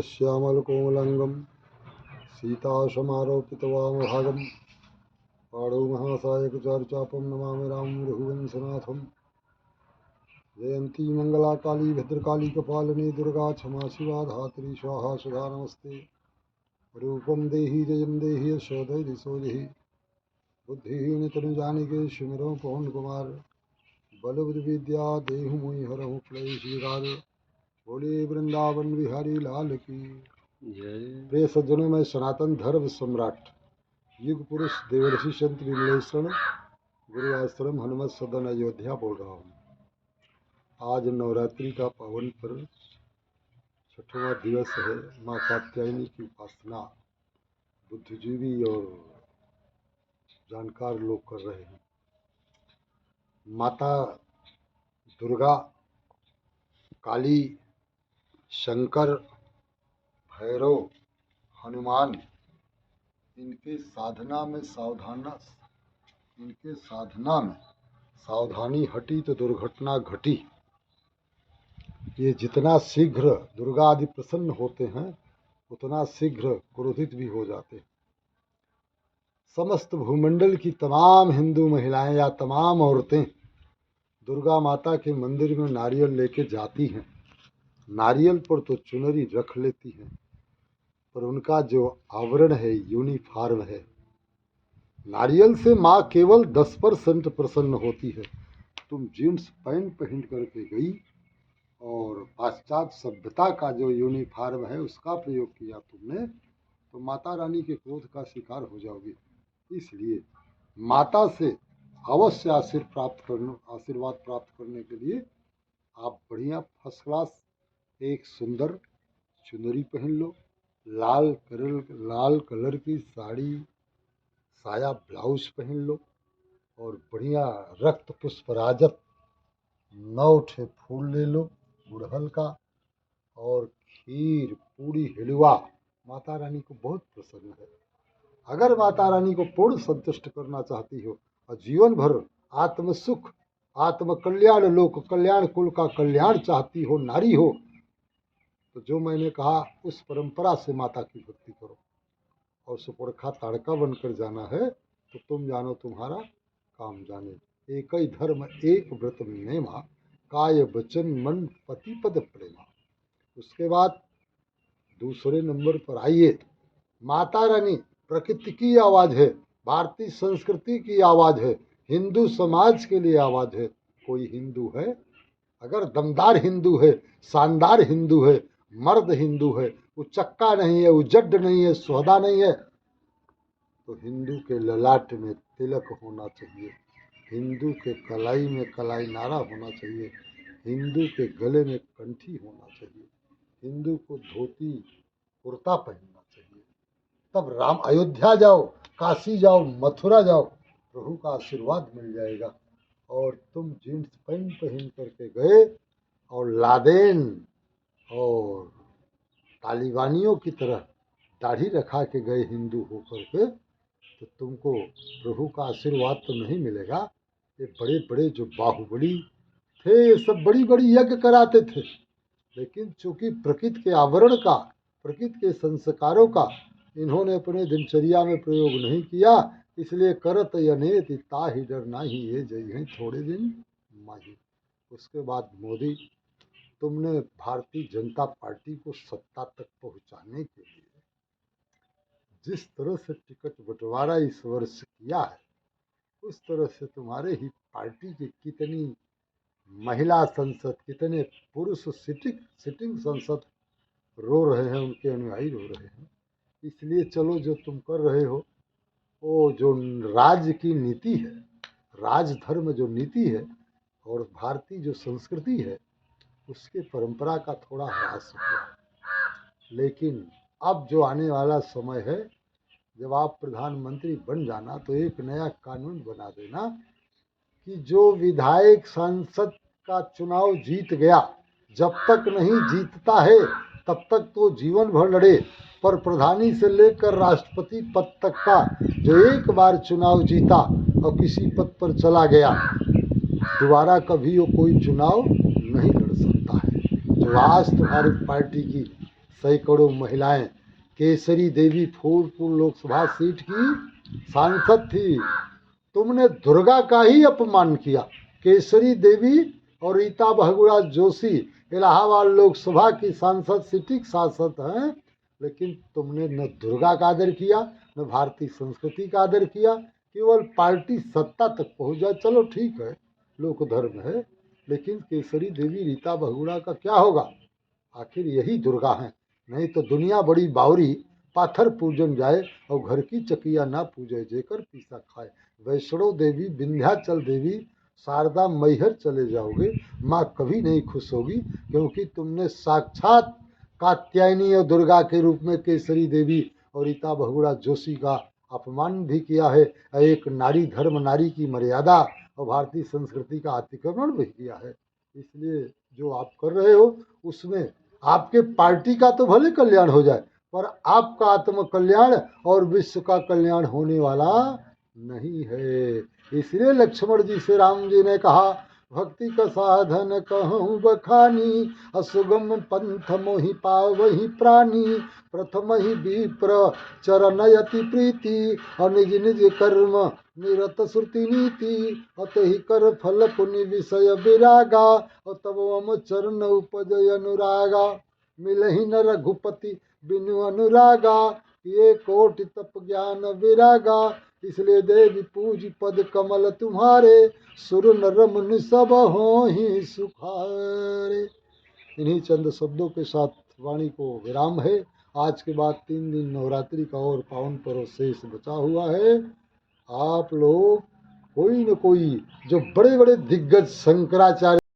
श्यामलकोमलाङ्गं सीतासमारोपितवामभागं पाणौ महासायकचारुचापं नमामि रामं रघुवंशनाथं। जयंती मंगला काली भद्रकाली कपालिनी दुर्गा क्षमा शिवा धात्री स्वाहा सुधा नमस्ते। रूपम देहि जयं देहि यशोधैर्यशो देहि बुद्धिहीन तनु जानिके सुमिरौ पवन कुमार बल बुद्धि विद्या देहु मुहि हरहु क्लेश विकार। बोले वृंदावन बिहारी लाल की जय। प्रिय सज्जनों, में सनातन धर्म सम्राट युग पुरुष देवर्षि संत विमलेश्वर गुरु आश्रम हनुमत सदन अयोध्या बोल रहा हूँ। आज नवरात्रि का पावन पर्व 6वां दिवस है। माँ कात्यायनी की उपासना बुद्धिजीवी और जानकार लोग कर रहे हैं। माता दुर्गा, काली, शंकर, भैरव, हनुमान, इनके साधना में सावधानी हटी तो दुर्घटना घटी। ये जितना शीघ्र दुर्गा आदि प्रसन्न होते हैं उतना शीघ्र क्रोधित भी हो जाते हैं। समस्त भूमंडल की तमाम हिंदू महिलाएं या तमाम औरतें दुर्गा माता के मंदिर में नारियल लेके जाती हैं। नारियल पर तो चुनरी रख लेती हैं, पर उनका जो आवरण है यूनिफॉर्म है। नारियल से माँ केवल 10% प्रसन्न होती है। तुम जीन्स पैंट पहन करके गई और पाश्चात्य सभ्यता का जो यूनिफॉर्म है उसका प्रयोग किया तुमने, तो माता रानी के क्रोध का शिकार हो जाओगी। इसलिए माता से अवश्य आशीर्वाद प्राप्त करने के लिए आप बढ़िया फर्स्ट क्लास एक सुंदर चुनरी पहन लो, लाल कलर की साड़ी साया ब्लाउज पहन लो और बढ़िया रक्त पुष्पराजत 9 फूल ले लो गुड़हल का, और खीर पूरी हलवा माता रानी को बहुत पसंद है। अगर माता रानी को पूर्ण संतुष्ट करना चाहती हो और जीवन भर आत्म सुख, आत्म कल्याण, लोक कल्याण, कुल का कल्याण चाहती हो, नारी हो, तो जो मैंने कहा उस परंपरा से माता की भक्ति करो और सुपरखा ताड़का बनकर जाना है तो तुम जानो तुम्हारा काम जाने। एक ही धर्म एक व्रत नेमा, काय वचन मन पति पद प्रेमा। उसके बाद दूसरे नंबर पर आइए। माता रानी प्रकृति की आवाज है, भारतीय संस्कृति की आवाज है, हिंदू समाज के लिए आवाज है। कोई हिंदू है, अगर दमदार हिंदू है, शानदार हिंदू है, मर्द हिंदू है, उचक्का नहीं है, उजड्ड नहीं है, सोहदा नहीं है, तो हिंदू के ललाट में तिलक होना चाहिए, हिंदू के कलाई में कलाई नारा होना चाहिए, हिंदू के गले में कंठी होना चाहिए, हिंदू को धोती कुर्ता पहनना चाहिए। तब राम अयोध्या जाओ, काशी जाओ, मथुरा जाओ, प्रभु का आशीर्वाद मिल जाएगा। और तुम जीन्स पैंट पहन करके गए और लादेन और तालिबानियों की तरह दाढ़ी रखा के गए हिंदू होकर के, तो तुमको प्रभु का आशीर्वाद तो नहीं मिलेगा। ये बड़े बड़े जो बाहुबली थे ये सब बड़ी बड़ी यज्ञ कराते थे, लेकिन चूंकि प्रकृति के आवरण का, प्रकृति के संस्कारों का इन्होंने अपने दिनचर्या में प्रयोग नहीं किया, इसलिए करत अनेत ताहि डर नाही ये जय हैं थोड़े दिन माही। उसके बाद मोदी, तुमने भारतीय जनता पार्टी को सत्ता तक पहुंचाने के लिए जिस तरह से टिकट बंटवारा इस वर्ष किया है, उस तरह से तुम्हारे ही पार्टी की कितनी महिला सांसद, कितने पुरुष सिटिंग सांसद रो रहे हैं, उनके अनुयायी रो रहे हैं। इसलिए चलो जो तुम कर रहे हो वो जो राज्य की नीति है, राजधर्म जो नीति है और भारतीय जो संस्कृति है उसके परंपरा का थोड़ा ह्रास हुआ। लेकिन अब जो आने वाला समय है, जब आप प्रधानमंत्री बन जाना तो एक नया कानून बना देना कि जो विधायक सांसद का चुनाव जीत गया, जब तक नहीं जीतता है तब तक तो जीवन भर लड़े, पर प्रधानी से लेकर राष्ट्रपति पद तक का जो एक बार चुनाव जीता और किसी पद पर चला गया, दोबारा कभी वो कोई चुनाव नहीं लड़ सकता है। जो आज तुम्हारी पार्टी की सैकड़ों महिलाएं। केसरी देवी फूलपुर लोकसभा सीट की सांसद थी। तुमने दुर्गा का ही अपमान किया। केसरी देवी और रीता बहुगुणा जोशी इलाहाबाद लोकसभा की सांसद सिटिंग सांसद हैं, लेकिन तुमने न दुर्गा का आदर किया न भारतीय संस्कृति का आदर किया। केवल पार्टी सत्ता तक पहुंच जाए, चलो ठीक है, लोक धर्म है, लेकिन केसरी देवी रीता बहुगुणा का क्या होगा? आखिर यही दुर्गा है। नहीं तो दुनिया बड़ी बावरी, पाथर पूजन जाए और घर की चकिया ना पूजे जेकर पीसा खाए। वैष्णो देवी, विंध्याचल देवी, शारदा मैहर चले जाओगे, माँ कभी नहीं खुश होगी, क्योंकि तुमने साक्षात कात्यायनी और दुर्गा के रूप में केसरी देवी और रीता बहुगुणा जोशी का अपमान भी किया है। एक नारी धर्म, नारी की मर्यादा और भारतीय संस्कृति का अतिक्रमण भी किया है। इसलिए जो आप कर रहे हो उसमें आपके पार्टी का तो भले कल्याण हो जाए, पर आपका आत्म कल्याण और विश्व का कल्याण होने वाला नहीं है। इसलिए लक्ष्मण जी से राम जी ने कहा, भक्ति का साधन कहूँ बखानी, असुगम पंथ मोहि पावहि प्राणी। प्रथम ही विप्र चरण यति प्रीति, और निज निज कर्म निरत श्रुति नीति। अतहि कर फल पुनि विषय विरागा, और तब हम चरण उपजय अनुरागा। मिलहि न रघुपति बिनु अनुरागा, ये कोटि तप ज्ञान विरागा। इसलिए देवी पूज पद कमल तुम्हारे, सुर नर मुनि सब होहि सुखारे। इन्हीं चंद शब्दों के साथ वाणी को विराम है। आज के बाद 3 दिन नवरात्रि का और पावन पर्व शेष बचा हुआ है। आप लोग कोई न कोई जो बड़े बड़े दिग्गज शंकराचार्य